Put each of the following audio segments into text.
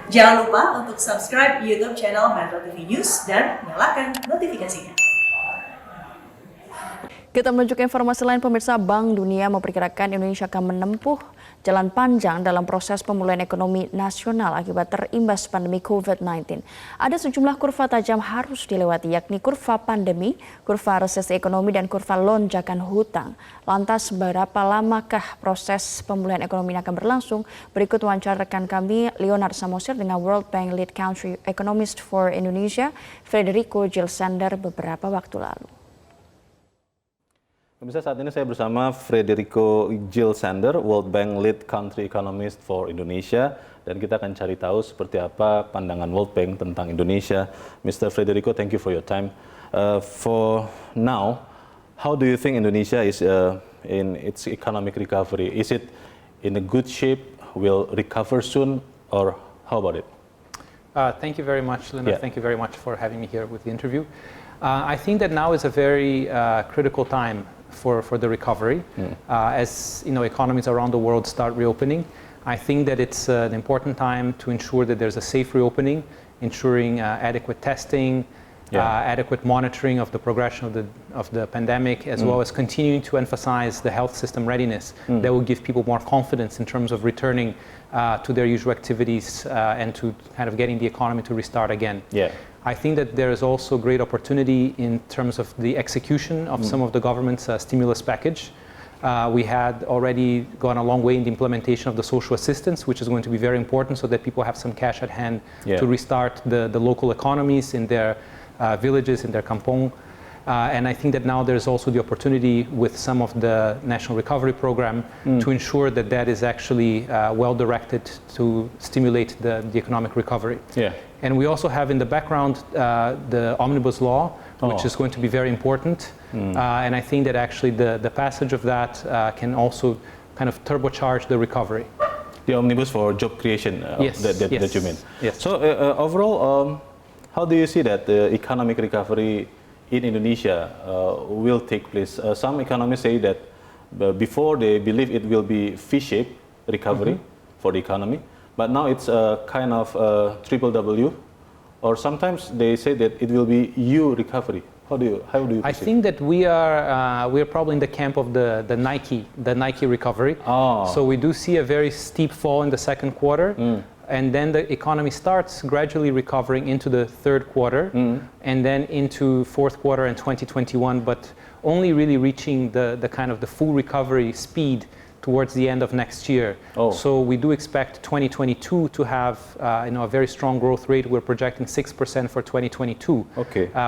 Jangan lupa untuk subscribe YouTube channel Metro TV News dan nyalakan notifikasinya. Kita menuju ke informasi lain, pemirsa. Bank Dunia memperkirakan Indonesia akan menempuh jalan panjang dalam proses pemulihan ekonomi nasional akibat terimbas pandemi COVID-19. Ada sejumlah kurva tajam harus dilewati, yakni kurva pandemi, kurva resesi ekonomi, dan kurva lonjakan hutang. Lantas, berapa lamakah proses pemulihan ekonomi ini akan berlangsung? Berikut wawancara rekan kami, Leonard Samosir, dengan World Bank Lead Country Economist for Indonesia, Federico Gilsander, beberapa waktu lalu. Pemirsa, saat ini saya bersama Federico Gilsander, World Bank Lead Country Economist for Indonesia, dan kita akan cari tahu seperti apa pandangan World Bank tentang Indonesia. Mr. Federico, thank you for your time. For now, how do you think Indonesia is in its economic recovery? Is it in a good shape? Will recover soon, or how about it? Thank you very much, Leonard. Yeah. Thank you very much for having me here with the interview. I think that now is a very critical time for the recovery. As you know, economies around the world start reopening. I think that it's an important time to ensure that there's a safe reopening, ensuring adequate testing, adequate monitoring of the progression of the pandemic, as well as continuing to emphasize the health system readiness that will give people more confidence in terms of returning to their usual activities and to kind of getting the economy to restart again. Yeah. I think that there is also great opportunity in terms of the execution of some of the government's stimulus package. We had already gone a long way in the implementation of the social assistance, which is going to be very important so that people have some cash at hand to restart the local economies in their villages, in their kampong. And I think that now there's also the opportunity with some of the National Recovery Program to ensure that that is actually well directed to stimulate the economic recovery. Yeah. And we also have in the background the Omnibus Law, which is going to be very important. And I think that actually the passage of that can also kind of turbocharge the recovery. The Omnibus for job creation, yes, that you mean. Yes. So overall, how do you see that the economic recovery in Indonesia will take place? Some economists say that before they believe it will be V-shaped recovery for the economy, but now it's a kind of triple W, or sometimes they say that it will be U recovery. How do you perceive? I think that we are probably in the camp of the Nike recovery. So we do see a very steep fall in the second quarter. And then the economy starts gradually recovering into the third quarter and then into fourth quarter in 2021, but only really reaching the kind of the full recovery speed towards the end of next year. So we do expect 2022 to have a very strong growth rate. We're projecting 6% for 2022,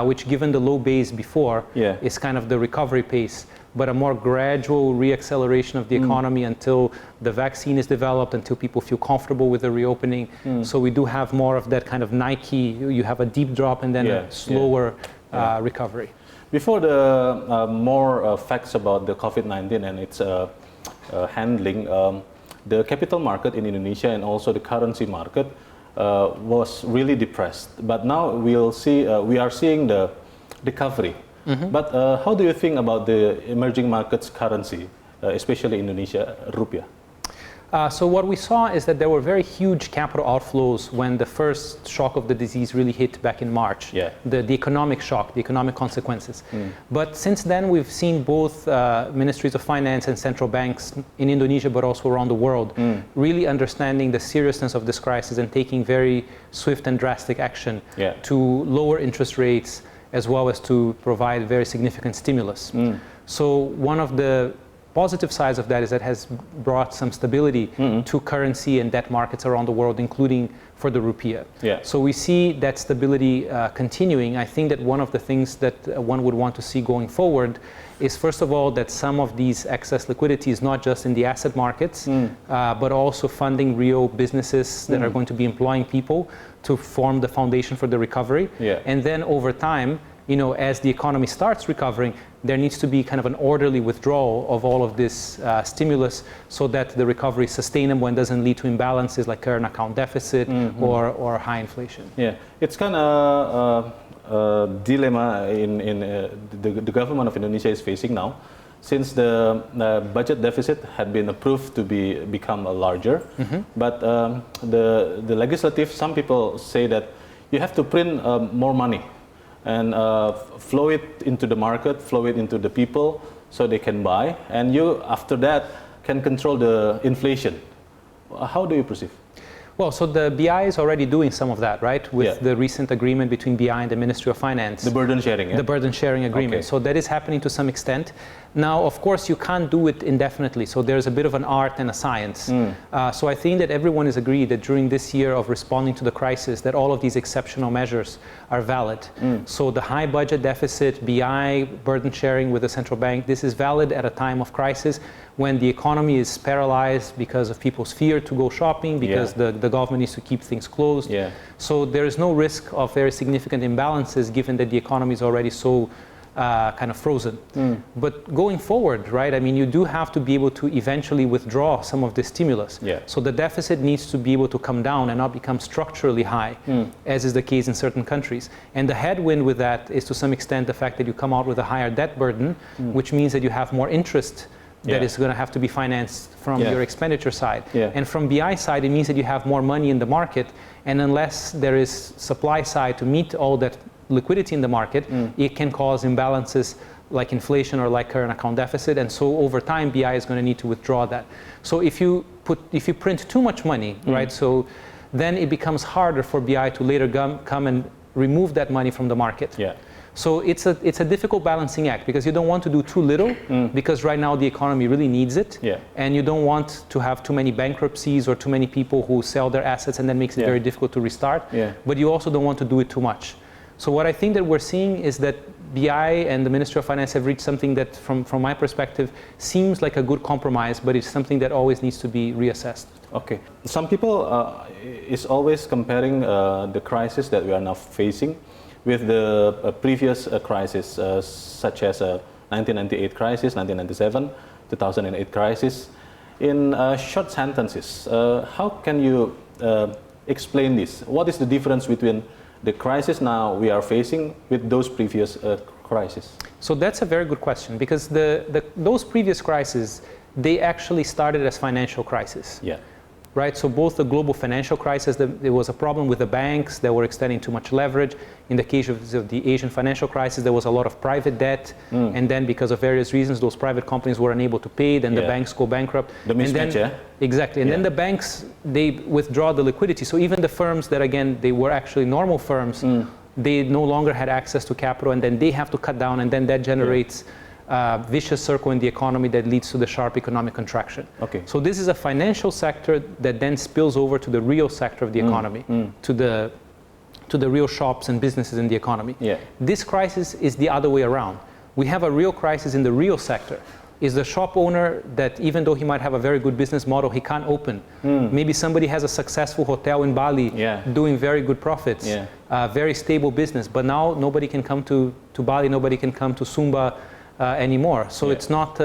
which given the low base before is kind of the recovery pace, but a more gradual reacceleration of the economy until the vaccine is developed, until people feel comfortable with the reopening. So we do have more of that kind of Nike, you have a deep drop and then a slower recovery. Before the more facts about the COVID-19 and its handling, the capital market in Indonesia and also the currency market was really depressed. But now we are seeing the recovery. But how do you think about the emerging markets currency, especially Indonesia, rupiah? So what we saw is that there were very huge capital outflows when the first shock of the disease really hit back in March. The economic shock, the economic consequences. But since then we've seen both ministries of finance and central banks in Indonesia but also around the world really understanding the seriousness of this crisis and taking very swift and drastic action to lower interest rates as well as to provide very significant stimulus. So one of the positive sides of that is that has brought some stability to currency and debt markets around the world, including for the rupiah. So we see that stability continuing. I think that one of the things that one would want to see going forward is, first of all, that some of these excess liquidity is not just in the asset markets, but also funding real businesses that are going to be employing people to form the foundation for the recovery. And then over time, as the economy starts recovering, there needs to be kind of an orderly withdrawal of all of this stimulus so that the recovery is sustainable and doesn't lead to imbalances like current account deficit or high inflation. It's kind of a dilemma in the government of Indonesia is facing now. since the budget deficit had been approved to become larger, but the legislative, some people say that you have to print more money and flow it into the market, flow it into the people so they can buy, and you after that can control the inflation. How do you perceive? Well, so the BI is already doing some of that, right? With the recent agreement between BI and the Ministry of Finance. The burden sharing, yeah? The burden sharing agreement. Okay. So that is happening to some extent. Now, of course, you can't do it indefinitely. So there's a bit of an art and a science. So I think that everyone is agreed that during this year of responding to the crisis, that all of these exceptional measures are valid. So the high budget deficit, BI, burden sharing with the central bank, this is valid at a time of crisis when the economy is paralyzed because of people's fear to go shopping, because the government needs to keep things closed. So there is no risk of very significant imbalances given that the economy is already so kind of frozen. But going forward, right, I mean, you do have to be able to eventually withdraw some of this stimulus. So the deficit needs to be able to come down and not become structurally high, as is the case in certain countries. And the headwind with that is to some extent the fact that you come out with a higher debt burden, which means that you have more interest that is going to have to be financed from your expenditure side. And from BI side, it means that you have more money in the market, and unless there is supply side to meet all that liquidity in the market, it can cause imbalances like inflation or like current account deficit, and so over time BI is going to need to withdraw that. So if you print too much money, right, so then it becomes harder for BI to later come and remove that money from the market. So it's a difficult balancing act, because you don't want to do too little, because right now the economy really needs it, and you don't want to have too many bankruptcies or too many people who sell their assets and then makes it very difficult to restart, but you also don't want to do it too much. So what I think that we're seeing is that BI and the Ministry of Finance have reached something that, from my perspective, seems like a good compromise, but it's something that always needs to be reassessed. Okay. Some people is always comparing the crisis that we are now facing with the previous crisis, such as 1998 crisis, 1997, 2008 crisis. In short sentences, how can you explain this? What is the difference between the crisis now we are facing with those previous crises? So that's a very good question, because those previous crises, they actually started as financial crises. Right, so both the global financial crisis, there was a problem with the banks that were extending too much leverage. In the case of the Asian financial crisis, there was a lot of private debt, and then because of various reasons, those private companies were unable to pay, then the banks go bankrupt. The mismatch, Exactly, and then the banks, they withdraw the liquidity. So even the firms that, again, they were actually normal firms, they no longer had access to capital, and then they have to cut down, and then that generates vicious circle in the economy that leads to the sharp economic contraction. So this is a financial sector that then spills over to the real sector of the economy, to the real shops and businesses in the economy. This crisis is the other way around. We have a real crisis in the real sector. Is the shop owner that, even though he might have a very good business model, he can't open. Maybe somebody has a successful hotel in Bali doing very good profits, very stable business, but now nobody can come to Bali, nobody can come to Sumba anymore. So it's not,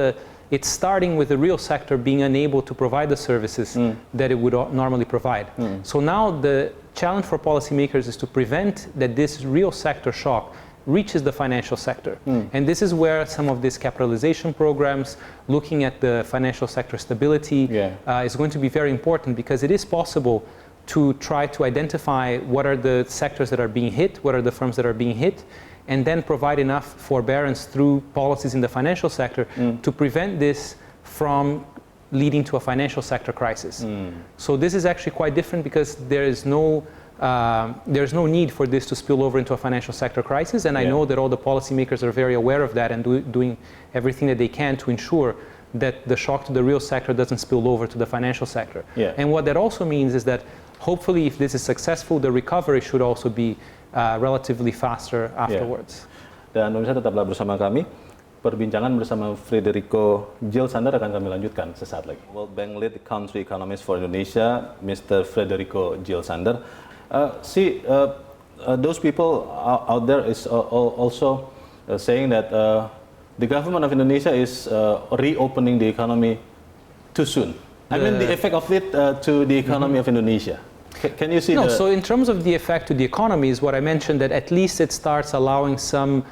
it's starting with the real sector being unable to provide the services that it would normally provide. So now the challenge for policymakers is to prevent that this real sector shock reaches the financial sector. And this is where some of these capitalization programs, looking at the financial sector stability, is going to be very important, because it is possible to try to identify what are the sectors that are being hit, what are the firms that are being hit, and then provide enough forbearance through policies in the financial sector to prevent this from leading to a financial sector crisis. So this is actually quite different, because there's no need for this to spill over into a financial sector crisis, and I know that all the policymakers are very aware of that and doing everything that they can to ensure that the shock to the real sector doesn't spill over to the financial sector. And what that also means is that hopefully, if this is successful, the recovery should also be relatively faster afterwards. Dan pemirsa, tetaplah bersama kami. Perbincangan bersama Frederico Gil Sander akan kami lanjutkan sesaat lagi. World Bank Lead Country Economist for Indonesia, Mr. Frederico Gil Sander. Those people out there is also saying that the government of Indonesia is reopening the economy too soon. I mean, the effect of it to the economy of Indonesia. Can you see? No, so in terms of the effect to the economy is what I mentioned, that at least it starts allowing some,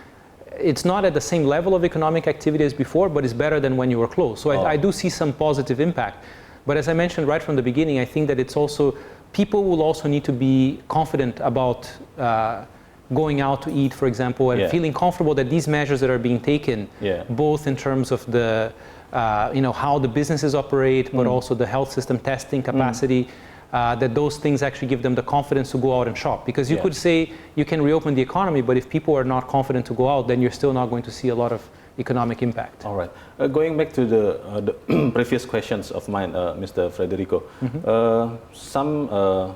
it's not at the same level of economic activity as before, but it's better than when you were closed. So I do see some positive impact. But as I mentioned right from the beginning, I think that it's also, people will also need to be confident about going out to eat, for example, and feeling comfortable that these measures that are being taken, both in terms of the, how the businesses operate, but also the health system testing capacity, that those things actually give them the confidence to go out and shop. Because you could say you can reopen the economy, but if people are not confident to go out, then you're still not going to see a lot of economic impact. All right. Going back to the previous questions of mine, Mr. Frederico, some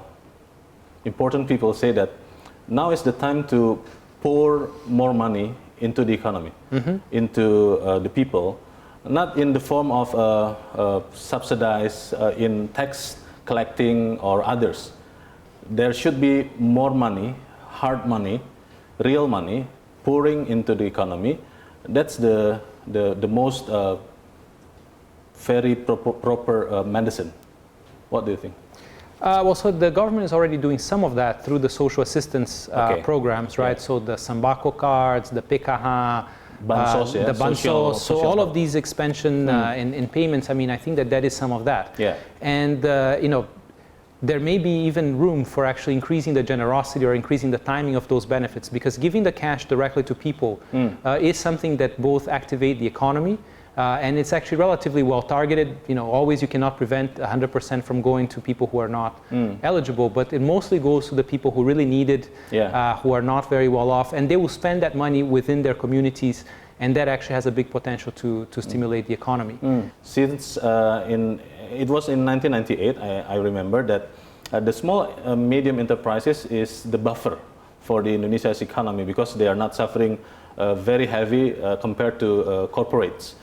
important people say that now is the time to pour more money into the economy, into the people, not in the form of subsidize in tax collecting or others. There should be more money, hard money, real money, pouring into the economy. That's the most very proper medicine. What do you think? Well, so the government is already doing some of that through the social assistance programs, right? So the Sembako cards, the PKH, Bansos, the Bansos, so all of these expansion in payments, I mean, I think that is some of that. And, there may be even room for actually increasing the generosity or increasing the timing of those benefits, because giving the cash directly to people is something that both activate the economy, and it's actually relatively well targeted. Always you cannot prevent 100% from going to people who are not eligible, but it mostly goes to the people who really need it, who are not very well off, and they will spend that money within their communities, and that actually has a big potential to stimulate the economy. Since it was in 1998, I remember that the small medium enterprises is the buffer for the Indonesia's economy, because they are not suffering very heavy compared to corporates.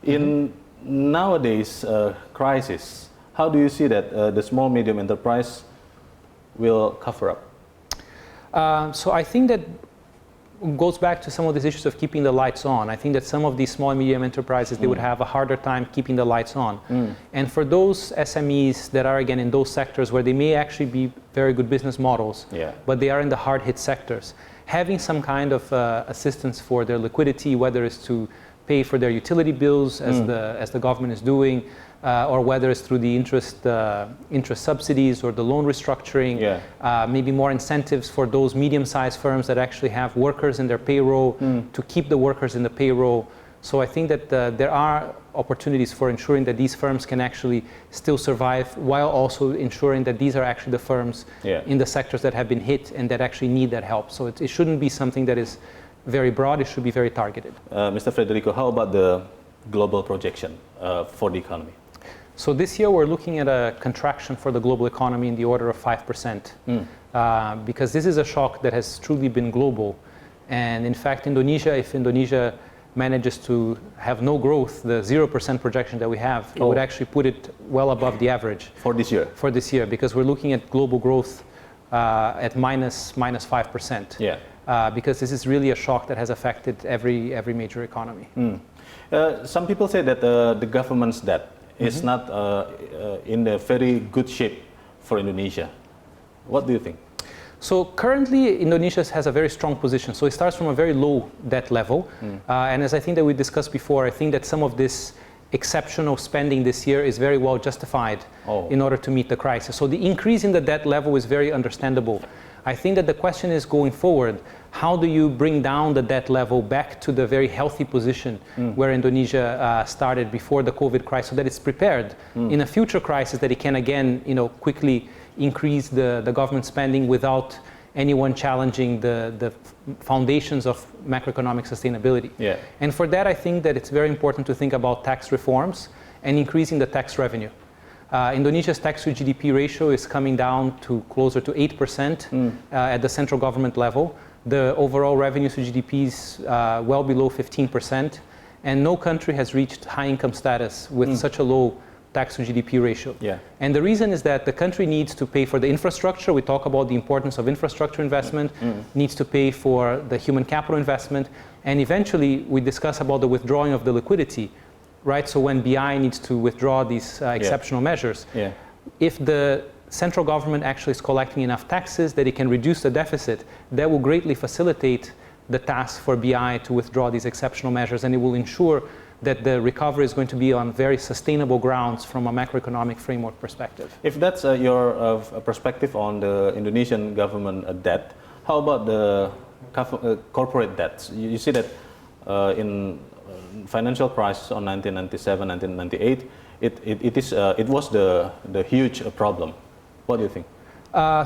In nowadays crisis, how do you see that the small medium enterprise will cover up? So I think that goes back to some of these issues of keeping the lights on. I think that some of these small and medium enterprises, they would have a harder time keeping the lights on. And for those SMEs that are, again, in those sectors where they may actually be very good business models, but they are in the hard-hit sectors, having some kind of assistance for their liquidity, whether it's to pay for their utility bills, as the government is doing, or whether it's through the interest subsidies or the loan restructuring, maybe more incentives for those medium-sized firms that actually have workers in their payroll, to keep the workers in the payroll. So I think that there are opportunities for ensuring that these firms can actually still survive, while also ensuring that these are actually the firms in the sectors that have been hit and that actually need that help. So it shouldn't be something that is very broad, it should be very targeted. Mr. Frederico, how about the global projection for the economy? So this year we're looking at a contraction for the global economy in the order of 5%, because this is a shock that has truly been global. And in fact, if Indonesia manages to have no growth, the 0% projection that we have, it would actually put it well above the average. For this year? For this year, because we're looking at global growth at minus 5%. Because this is really a shock that has affected every major economy. Some people say that the government's debt is not in a very good shape for Indonesia. What do you think? So currently, Indonesia has a very strong position. So it starts from a very low debt level. And as I think that we discussed before, I think that some of this exceptional spending this year is very well justified in order to meet the crisis. So the increase in the debt level is very understandable. I think that the question is, going forward, how do you bring down the debt level back to the very healthy position where Indonesia started before the COVID crisis, so that it's prepared in a future crisis, that it can again, quickly increase the government spending without anyone challenging the foundations of macroeconomic sustainability. And for that, I think that it's very important to think about tax reforms and increasing the tax revenue. Indonesia's tax to GDP ratio is coming down to closer to 8% at the central government level. The overall revenue to GDP is well below 15%, and no country has reached high income status with such a low tax to GDP ratio. And the reason is that the country needs to pay for the infrastructure. We talk about the importance of infrastructure investment, needs to pay for the human capital investment, and eventually we discuss about the withdrawing of the liquidity. Right, so when BI needs to withdraw these exceptional measures, if the central government actually is collecting enough taxes that it can reduce the deficit, that will greatly facilitate the task for BI to withdraw these exceptional measures, and it will ensure that the recovery is going to be on very sustainable grounds from a macroeconomic framework perspective. If that's your perspective on the Indonesian government debt, how about the corporate debts? You see that in financial crisis on 1997, 1998, it was the huge problem. What do you think?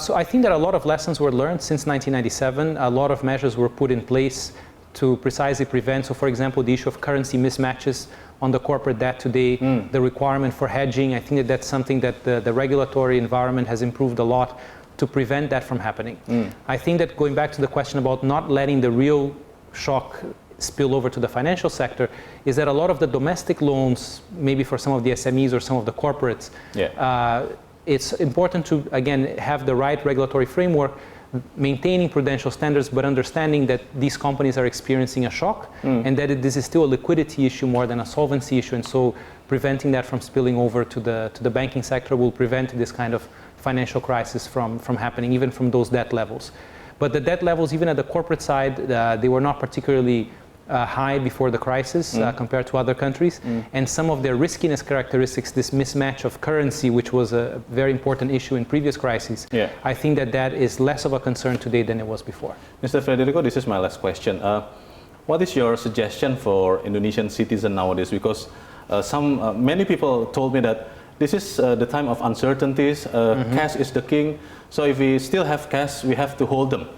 So I think that a lot of lessons were learned since 1997. A lot of measures were put in place to precisely prevent. So for example, the issue of currency mismatches on the corporate debt today, the requirement for hedging, I think that that's something that the regulatory environment has improved a lot to prevent that from happening. I think that going back to the question about not letting the real shock spill over to the financial sector, is that a lot of the domestic loans, maybe for some of the SMEs or some of the corporates, it's important to, again, have the right regulatory framework, maintaining prudential standards, but understanding that these companies are experiencing a shock and that this is still a liquidity issue more than a solvency issue. And so preventing that from spilling over to the banking sector will prevent this kind of financial crisis from happening, even from those debt levels. But the debt levels, even at the corporate side, they were not particularly high before the crisis compared to other countries. And some of their riskiness characteristics, this mismatch of currency, which was a very important issue in previous crises, I think that is less of a concern today than it was before. Mr. Frederico, this is my last question. What is your suggestion for Indonesian citizens nowadays? Because many people told me that this is the time of uncertainties. Cash is the king. So if we still have cash, we have to hold them.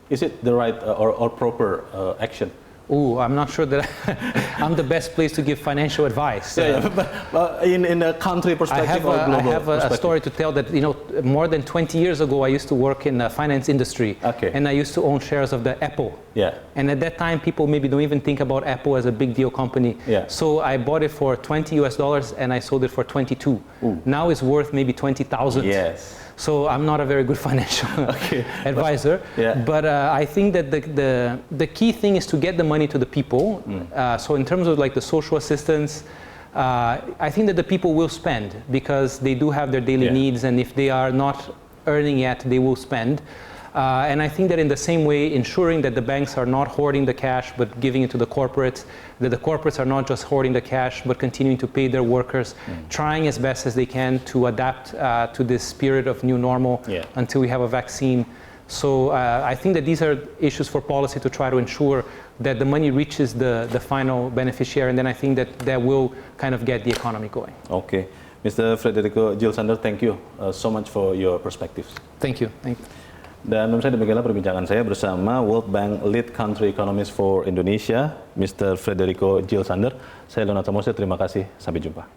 Is it the right or proper action? Oh, I'm not sure that I'm the best place to give financial advice. But in a country perspective or global I have perspective? a story to tell that, more than 20 years ago, I used to work in the finance industry. And I used to own shares of the Apple. And at that time, people maybe don't even think about Apple as a big deal company. So I bought it for $20 US and I sold it for 22. Now it's worth maybe 20,000. So I'm not a very good financial advisor, but I think that the key thing is to get the money to the people. So in terms of like the social assistance, I think that the people will spend because they do have their daily needs, and if they are not earning yet, they will spend. And I think that in the same way, ensuring that the banks are not hoarding the cash but giving it to the corporates, that the corporates are not just hoarding the cash but continuing to pay their workers, trying as best as they can to adapt to this spirit of new normal until we have a vaccine. So I think that these are issues for policy to try to ensure that the money reaches the final beneficiary, and then I think that will kind of get the economy going. Okay. Mr. Frederico Gil Sander, thank you so much for your perspectives. Thank you. Thank you. Dan menurut saya demikianlah perbincangan saya bersama World Bank Lead Country Economist for Indonesia, Mr. Frederico Gil Sander. Saya Leonard Samosir, terima kasih. Sampai jumpa.